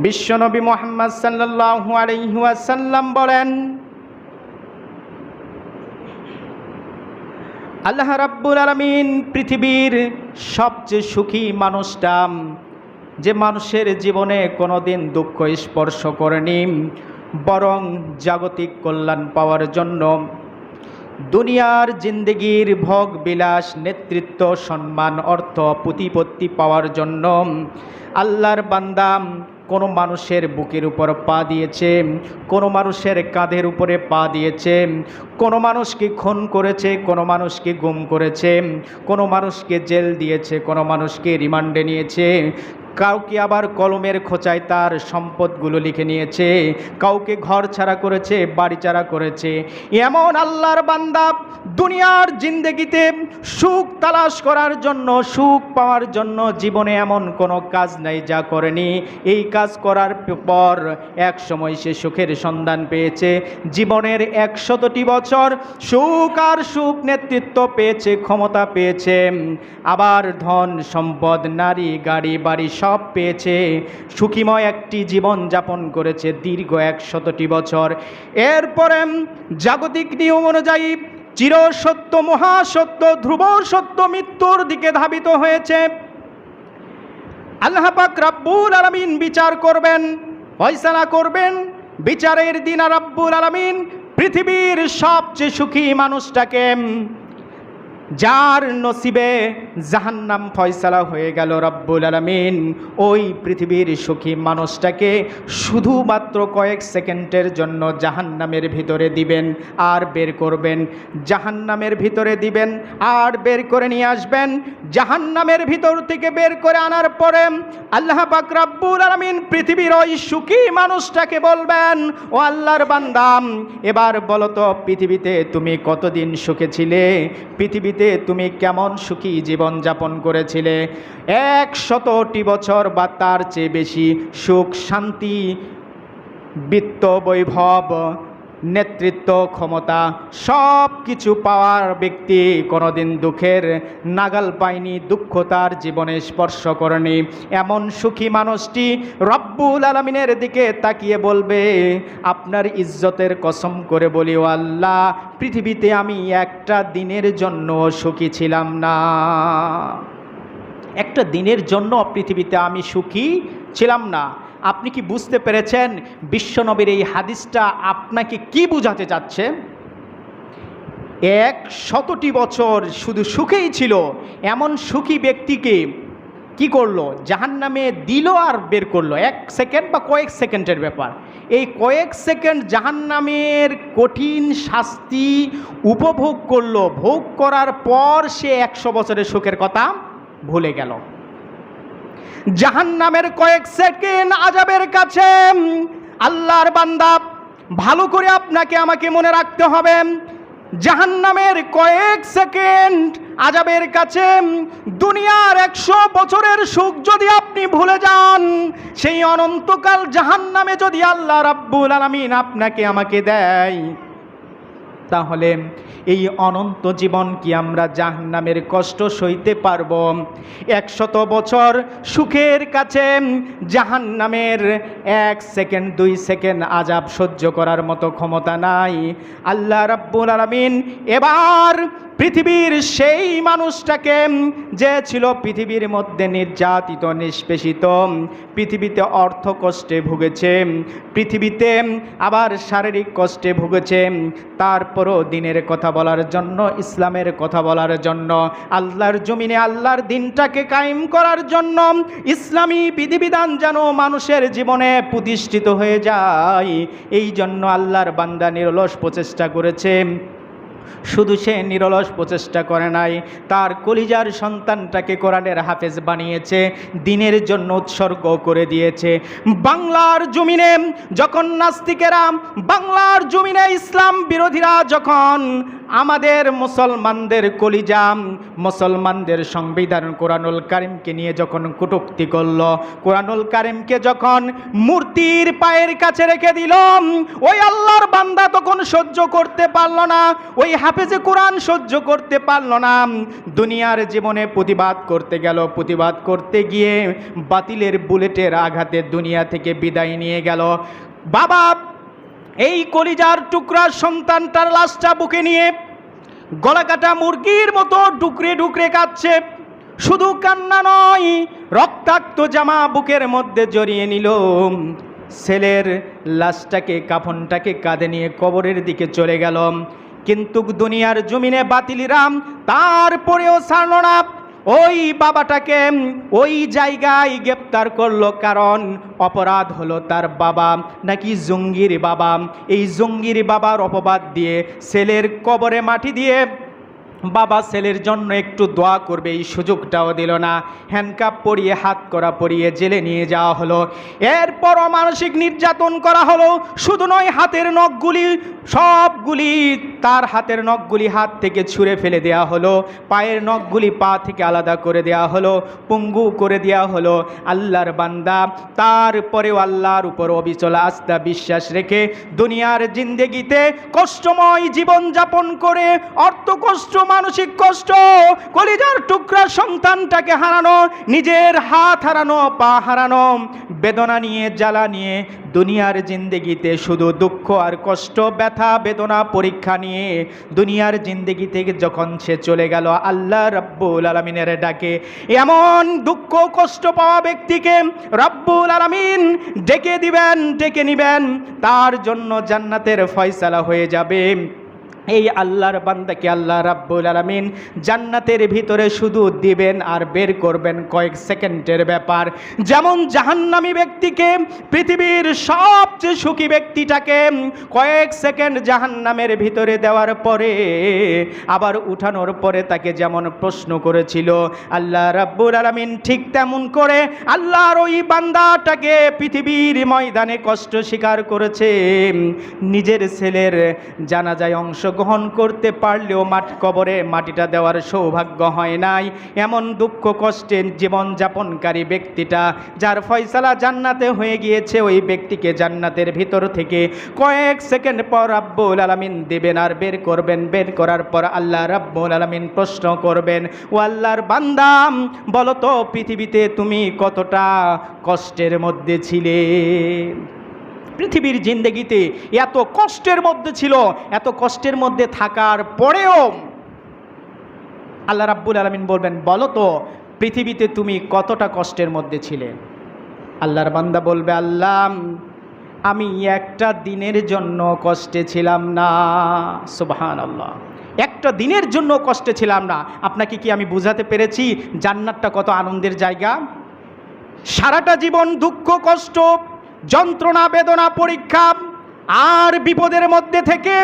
বিশ্বনবী মুহাম্মদ সাল্লাল্লাহু আলাইহি ওয়াসাল্লাম বলেন, আল্লাহ রাব্বুল আলামিন পৃথিবীর সবচেয়ে সুখী মানুষটা, যে মানুষের জীবনে কোনোদিন দুঃখ স্পর্শ করেনি, বরং জাগতিক কল্যাণ পাওয়ার জন্য দুনিয়ার জিন্দেগির ভোগ বিলাস, নেতৃত্ব, সম্মান, অর্থ, প্রতিপত্তি পাওয়ার জন্য আল্লাহর বান্দা কোনো মানুষের বুকের উপর পা দিয়েছে, কোনো মানুষের কাঁধের উপরে পা দিয়েছে, কোনো মানুষকে খুন করেছে, কোনো মানুষকে গুম করেছে, কোনো মানুষকে জেল দিয়েছে, কোনো মানুষকে রিমান্ডে নিয়েছে, কাউকে আবার কলমের খোঁচায় তার সম্পদগুলো লিখে নিয়েছে, কাউকে ঘর ছাড়া করেছে, বাড়ি ছাড়া করেছে। এমন আল্লাহর বান্দা দুনিয়ার জিন্দেগিতে সুখ তালাশ করার জন্য, সুখ পাওয়ার জন্য জীবনে এমন কোনো কাজ নাই যা করেনি। এই কাজ করার পর এক সময় সে সুখের সন্ধান পেয়েছে। জীবনের 100টি বছর সুখ আর সুখ, নেতৃত্ব পেয়েছে, ক্ষমতা পেয়েছে, আবার ধন সম্পদ, নারী, গাড়ি, বাড়ি সব পেয়েছে। সুখীময় একটি জীবন যাপন করেছে দীর্ঘ 100টি বছর। এরপরে জাগতিক নিয়ম অনুযায়ী চিরসত্য, মহাসত্য, ধ্রুব সত্য মৃত্যুর দিকে ধাবিত হয়েছে। আল্লাহ পাক রাব্বুল আলামিন বিচার করবেন, ফয়সালা করবেন। বিচারের দিন রাব্বুল আলামিন পৃথিবীর সবচেয়ে সুখী মানুষটাকে, যার নসিবে জাহান্নাম ফয়সালা হয়ে গেল, রাব্বুল আলামিন ওই পৃথিবীর সুখী মানুষটাকে শুধুমাত্র কয়েক সেকেন্ডের জন্য জাহান্নামের ভিতরে দিবেন আর বের করবেন, জাহান্নামের ভিতরে দিবেন আর বের করে নিয়ে আসবেন। জাহান্নামের ভিতর থেকে বের করে আনার পরে আল্লাহ পাক রাব্বুল আলামিন পৃথিবীর ওই সুখী মানুষটাকে বলবেন, ও আল্লাহর বান্দা, এবার বলো তো পৃথিবীতে তুমি কতদিন সুখে ছিলে, পৃথিবীতে তুমি কেমন সুখী জীবন যাপন করেছিলে। 100টি বছর বা তার চেয়ে বেশি সুখ, শান্তি, বিত্ত, বৈভব, নেতৃত্ব, ক্ষমতা সব কিছু পাওয়ার ব্যক্তি কোনোদিন দুঃখের নাগাল পায়নি, দুঃখ তার জীবনে স্পর্শ করেনি। এমন সুখী মানুষটি রব্বুল আলামিনের দিকে তাকিয়ে বলবে, আপনার ইজ্জতের কসম করে বলি, ও আল্লাহ, পৃথিবীতে আমি একটা দিনের জন্য সুখী ছিলাম না, একটা দিনের জন্য পৃথিবীতে আমি সুখী ছিলাম না। আপনি কি বুঝতে পেরেছেন বিশ্বনবীর এই হাদিসটা আপনাকে কি বোঝাতে চাচ্ছে? 100টি বছর শুধু সুখেই ছিল, এমন সুখী ব্যক্তিকে কি করলো? জাহান্নামে দিল আর বের করলো। 1 সেকেন্ড বা কয়েক সেকেন্ডের ব্যাপার। এই কয়েক সেকেন্ড জাহান্নামের কঠিন শাস্তি উপভোগ করলো, ভোগ করার পর সে 100 বছরের সুখের কথা ভুলে গেল। জাহান্নামের কয়েক সেকেন্ড আযাবের কাছে আল্লাহর বান্দা, ভালো করে আপনাকে আমাকে মনে রাখতে হবে, জাহান্নামের কয়েক সেকেন্ড আযাবের কাছে দুনিয়ার 100 বছরের সুখ যদি আপনি ভুলে যান, সেই অনন্তকাল জাহান্নামে যদি আল্লাহ রাব্বুল আলামিন আপনাকে আমাকে দেয়, তাহলে এই অনন্ত জীবন কি আমরা জাহান্নামের কষ্ট সইতে পারব? 100 বছর সুখের কাছে জাহান্নামের 1 সেকেন্ড 2 সেকেন্ড আযাব সহ্য করার মতো ক্ষমতা নাই। আল্লাহ রাব্বুল আলামিন এবার পৃথিবীর সেই মানুষটাকে, যে ছিল পৃথিবীর মধ্যে নির্যাতিত, নিষ্পেষিত, পৃথিবীতে অর্থ কষ্টে ভুগেছে, পৃথিবীতে আবার শারীরিক কষ্টে ভুগেছে, তারপরও দিনের কথা বলার জন্য, ইসলামের কথা বলার জন্য, আল্লাহর জমিনে আল্লাহর দিনটাকে কায়েম করার জন্য, ইসলামী বিধিবিধান যেন মানুষের জীবনে প্রতিষ্ঠিত হয়ে যায়, এই জন্য আল্লাহর বান্দা নিরলস প্রচেষ্টা করেছে। শুধু সে নিরলস প্রচেষ্টা করে নাই, তার কলিজার সন্তানটাকে কোরআনের হাফেজ বানিয়েছে, দিনের জন্য উৎসর্গ করে দিয়েছে। বাংলার জমিনে যখন নাস্তিকেরা, বাংলার জমিনে ইসলাম বিরোধীরা যখন আমাদের মুসলমানদের কলিজা, মুসলমানদের সংবিধান কোরআনুল কারিমকে নিয়ে যখন কটূক্তি করল, কোরআনুল কারিমকে যখন মূর্তির পায়ের কাছে রেখে দিল, ওই আল্লাহর বান্দা তখন সহ্য করতে পারল না, ওই হাফেজে কোরআন সহ্য করতে পারল না। দুনিয়ার জীবনে প্রতিবাদ করতে গেল, প্রতিবাদ করতে গিয়ে বাতিলের বুলেটের আঘাতে দুনিয়া থেকে বিদায় নিয়ে গেল। বাবা এই কলিজার টুকরা সন্তানটার লাশটা বুকে নিয়ে গলাকাটা মুরগির মতো ডুকরে ডুকরে কাঁদছে। শুধু কান্না নয়, রক্তাক্ত জামা বুকের মধ্যে জড়িয়ে নিল। ছেলের লাশটাকে, কাফনটাকে কাঁধে নিয়ে কবরের দিকে চলে গেল। কিন্তু দুনিয়ার জমিনে বাতিলিরা তারপরেও ছাড়ল না। ওই বাবাটাকে ওই জায়গায় গ্রেপ্তার করলো, কারণ অপরাধ হলো তার বাবা নাকি জঙ্গির বাবা। এই জঙ্গির বাবার অপবাদ দিয়ে ছেলের কবরে মাটি দিয়ে বাবা ছেলের জন্য একটু দোয়া করবে এই সুযোগটাও দিল না। হ্যান্ডকাপ পরিয়ে, হাত করা পরিয়ে জেলে নিয়ে যাওয়া হলো। এরপর মানসিক নির্যাতন করা হলো। শুধু নয়, হাতের নখগুলি সবগুলি, তার হাতের নখগুলি হাত থেকে ছুঁড়ে ফেলে দেওয়া হলো, পায়ের নখগুলি পা থেকে আলাদা করে দেওয়া হলো, পঙ্গু করে দেওয়া হলো। আল্লাহর বান্দা তারপরেও আল্লাহর উপর অবিচল আস্থা বিশ্বাস রেখে দুনিয়ার জিন্দেগিতে কষ্টময় জীবন যাপন করে অর্থ কষ্ট, মানসিক কষ্ট, কলিজার টুকরা সন্তানটাকে হারানো, নিজের হাত হারানো, পা হারানো, বেদনা নিয়ে, জ্বালা নিয়ে দুনিয়ার জিন্দেগিতে শুধু দুঃখ আর কষ্ট, ব্যথা, বেদনা, পরীক্ষা নিয়ে দুনিয়ার জিন্দেগি থেকে যখন সে চলে গেল, আল্লাহ রাব্বুল আলামিনের ডাকে এমন দুঃখ কষ্ট পাওয়া ব্যক্তিকে রাব্বুল আলামিন ডেকে দিবেন, ডেকে নিবেন, তার জন্য জান্নাতের ফয়সালা হয়ে যাবে। এই আল্লাহর বান্দাকে আল্লাহ রাব্বুল আলামিন জান্নাতের ভিতরে শুধু দিবেন আর বের করবেন কয়েক সেকেন্ডের ব্যাপার। যেমন জাহান্নামী ব্যক্তিকে, পৃথিবীর সবচেয়ে সুখী ব্যক্তিটাকে কয়েক সেকেন্ড জাহান্নামের ভিতরে দেওয়ার পরে আবার উঠানোর পরে তাকে যেমন প্রশ্ন করেছিল আল্লাহ রাব্বুল আলামিন, ঠিক তেমন করে আল্লাহর ওই বান্দাটাকে পৃথিবীর ময়দানে কষ্ট স্বীকার করেছে। নিজের ছেলের জানাজায় অংশ গ্রহণ করতে পারলেও কবরে মাটিটা দেওয়ার সৌভাগ্য হয় নাই। এমন দুঃখ কষ্টে জীবন যাপনকারী ব্যক্তিটা, যার ফয়সালা জান্নাতে হয়ে গিয়েছে, ওই ব্যক্তিকে জান্নাতের ভিতর থেকে কয়েক সেকেন্ড পর রাব্বুল আলামিন দেবেন আর বের করবেন। বের করার পর আল্লাহ রাব্বুল আলামিন প্রশ্ন করবেন, ও আল্লাহর বান্দা, বলো তো পৃথিবীতে তুমি কতটা কষ্টের মধ্যে ছিলে? পৃথিবীর জিন্দেগিতে এত কষ্টের মধ্যে ছিল, এত কষ্টের মধ্যে থাকার পরেও আল্লাহ রাব্বুল আলামিন বলবেন, বলো তো পৃথিবীতে তুমি কতটা কষ্টের মধ্যে ছিলে? আল্লাহর বান্দা বলবে, আল্লাহ আমি একটা দিনের জন্য কষ্টে ছিলাম না। সুবহানাল্লাহ, একটা দিনের জন্য কষ্টে ছিলাম না। আপনাকে কি আমি বুঝাতে পেরেছি জান্নাতটা কত আনন্দের জায়গা? সারাটা জীবন দুঃখ কষ্ট, যন্ত্রণা, বেদনা, পরীক্ষা আর বিপদের মধ্যে থেকে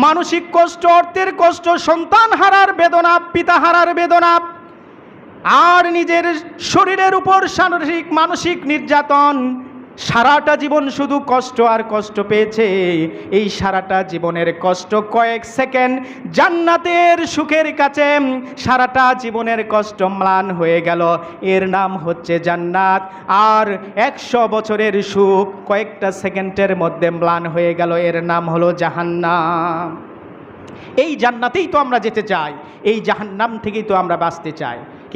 মানসিক কষ্ট, অর্থের কষ্ট, সন্তান হারার বেদনা, পিতা হারার বেদনা, আর নিজের শরীরের উপর শারীরিক মানসিক নির্যাতন, সারাটা জীবন শুধু কষ্ট আর কষ্ট পেয়েছে। এই সারাটা জীবনের কষ্ট কয়েক সেকেন্ড জান্নাতের সুখের কাছে সারাটা জীবনের কষ্ট ম্লান হয়ে গেল। এর নাম হচ্ছে জান্নাত। আর 100 বছরের সুখ কয়েকটা সেকেন্ডের মধ্যে ম্লান হয়ে গেল, এর নাম হলো জাহান্নাম। এই জান্নাতেই তো আমরা যেতে চাই, এই জাহান্নাম থেকেই তো আমরা বাঁচতে চাই।